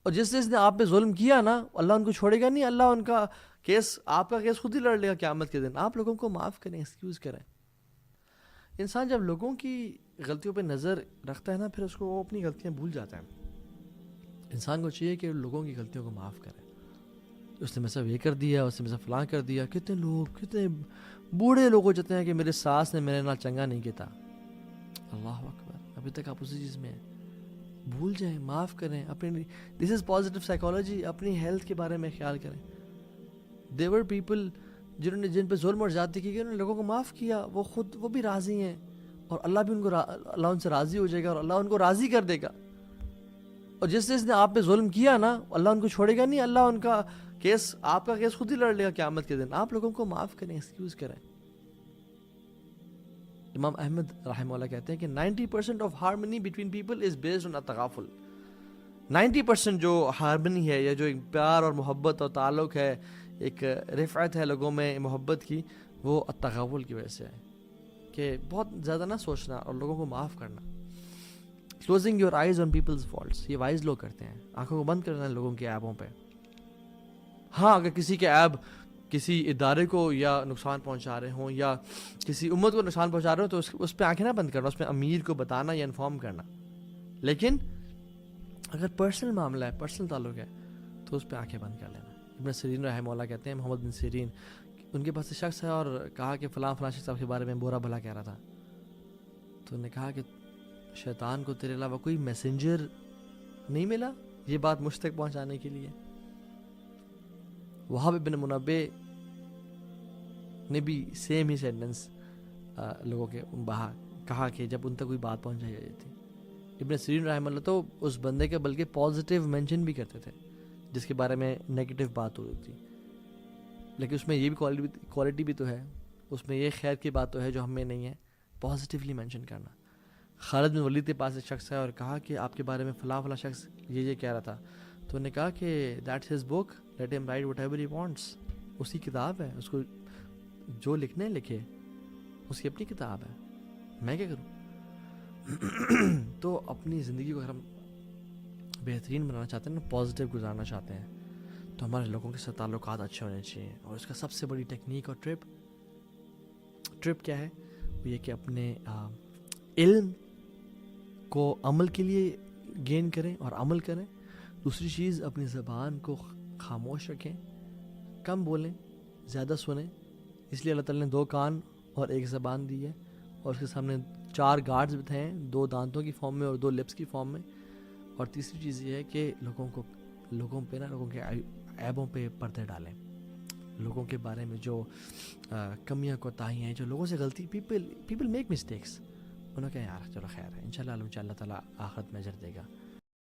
اور جس نے آپ پہ ظلم کیا نا، اللہ ان کو چھوڑے گا نہیں، اللہ ان کا کیس، آپ کا کیس خود ہی لڑ لے گا قیامت کے دن. آپ لوگوں کو معاف کریں، ایکسکیوز کریں. انسان جب لوگوں کی غلطیوں پہ نظر رکھتا ہے نا، پھر اس کو وہ اپنی غلطیاں بھول جاتا ہے. انسان کو چاہیے کہ لوگوں کی غلطیوں کو معاف کرے. اس نے میرے یہ کر دیا، اس نے میرے فلاں کر دیا. کتنے لوگ، کتنے بوڑھے لوگ ہو جاتے ہیں کہ میرے ساس نے میرے نال چنگا نہیں کیتا. اللہ اکبر، ابھی تک آپ اسی چیز میں ہیں. بھول جائیں، معاف کریں. اپنی دس از پازیٹیو سائیکالوجی. اپنی ہیلتھ کے بارے میں خیال کریں. دیور پیپل جنہوں نے جن پہ ظلم اور زیادتی کی گئی، انہوں نے لوگوں کو معاف کیا. وہ خود وہ بھی راضی ہیں، اور اللہ بھی ان کو اللہ ان سے راضی ہو جائے گا، اور اللہ ان کو راضی کر دے گا. اور جس نے آپ پہ ظلم کیا نا، اللہ ان کو چھوڑے گا نہیں، اللہ ان کا کیس، آپ کا کیس خود ہی لڑ لے گا قیامت کے دن. آپ لوگوں کو معاف کریں، ایکسکیوز کریں. امام احمد رحمہ اللہ کہتے ہیں کہ 90% of harmony between people is based on التغافل. 90% جو ہارمنی ہے، یا جو ایک پیار اور محبت اور تعلق ہے، ایک رفعت ہے لوگوں میں محبت کی، وہ التغافل کی وجہ سے ہے. کہ بہت زیادہ نہ سوچنا اور لوگوں کو معاف کرنا. Closing your eyes on people's faults, یہ وائز لوگ کرتے ہیں. آنکھوں کو بند کرنا لوگوں کے عیبوں پہ. ہاں، اگر کسی کے عیب کسی ادارے کو یا نقصان پہنچا رہے ہوں، یا کسی امت کو نقصان پہنچا رہے ہوں، تو اس پہ آنکھیں نہ بند کرنا، اس پہ امیر کو بتانا یا انفارم کرنا. لیکن اگر پرسنل معاملہ ہے، پرسنل تعلق ہے، تو اس پہ آنکھیں بند کر لینا. ابن سیرین رحمہ اللہ کہتے ہیں، محمد بن سیرین، ان کے پاس ایک شخص ہے اور کہا کہ فلاں فلاں شخص کے بارے میں برا بھلا کہہ رہا تھا. تو انہوں نے کہا کہ شیطان کو تیرے علاوہ کوئی میسنجر نہیں ملا یہ بات مجھ تک پہنچانے کے لیے. وہاب بن منبع نے بھی سیم ہی سینٹنس لوگوں کے بہا کہا کہ جب ان تک کوئی بات پہنچائی جاتی تھی. ابن سیرین رحمہ اللہ تو اس بندے کے بلکہ پازیٹیو مینشن بھی کرتے تھے جس کے بارے میں نیگیٹو بات ہو رہی تھی. لیکن اس میں یہ بھی کوالٹی بھی تو ہے، اس میں یہ خیر کی بات تو ہے جو ہم میں نہیں ہے، پازیٹیولی مینشن کرنا. خالد بن ولید کے پاس ایک شخص ہے اور کہا کہ آپ کے بارے میں فلاں فلاں شخص یہ کہہ رہا تھا. تو انہوں نے کہا کہ that's his book, let him write whatever he wants. اس کی کتاب ہے، اس کو جو لکھنے لکھے، اس کی اپنی کتاب ہے، میں کیا کروں. تو اپنی زندگی کو اگر ہم بہترین بنانا چاہتے ہیں نا، پازیٹیو گزارنا چاہتے ہیں، تو ہمارے لوگوں کے ساتھ تعلقات اچھے ہونے چاہیے. اور اس کا سب سے بڑی ٹیکنیک اور ٹرپ کیا ہے، وہ یہ کہ اپنے علم کو عمل کے لیے گین کریں اور عمل کریں. دوسری چیز، اپنی زبان کو خاموش رکھیں، کم بولیں، زیادہ سنیں. اس لیے اللہ تعالیٰ نے 2 کان اور 1 زبان دی ہے، اور اس کے سامنے 4 گارڈز بتائے ہیں، 2 دانتوں کی فارم میں اور 2 لپس کی فارم میں. اور تیسری چیز یہ ہے کہ لوگوں کے عیبوں پہ پردے ڈالیں. لوگوں کے بارے میں جو کمیاں کوتاہیاں ہیں، جو لوگوں سے غلطی، پیپل میک مسٹیکس، انہوں نے کہا یار چلو خیر ہے، انشاءاللہ اللہ تعالیٰ آخرت میں اجر دے گا.